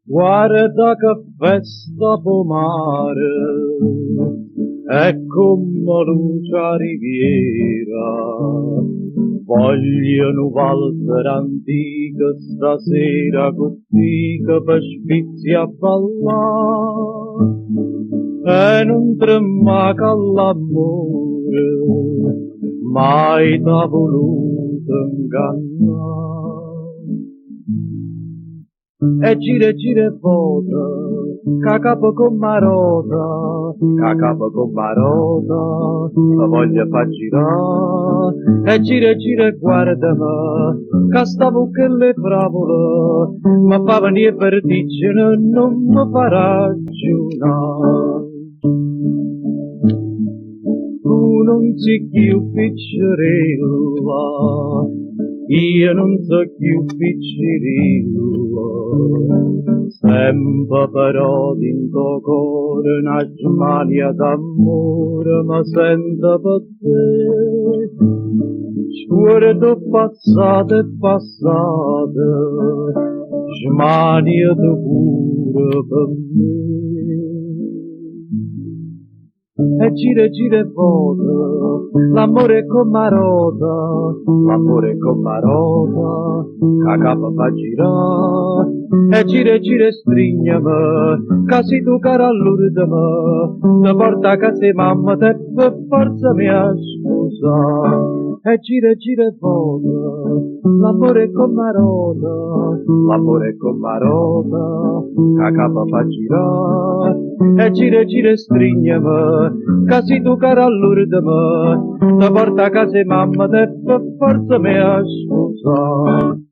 Guarda che festa pomare, è come luce riviera, vogliono valzer antica stasera così che per spizzi a ballare, e non tremaca l'amore, mai t'ha voluto ingannare. E gira e vota, ca capo con marota, ca capo con marota, la voglia fa girare. E gira e guardami, ca stavo che le favole, ma fa venire vertigine, non mi fa ragionare. Tu non sei più piccerella, io non so più piccerella, sempre però dinto cuore una smania d'amore ma sento per te. Scuore tu passate, smania tu pure per me. E gira e vota, l'amore è come marota, ca capo fa girare. E gira e strignami, ca si tu cara all'urdami, te porta a casa mamma te per forza mi a scusa. E gira e vota, l'amore è come marota, ca capo fa girare. E gira e strignami, ca si tu cara all'urdami, te porta a casa mamma te per forza mi a scusa.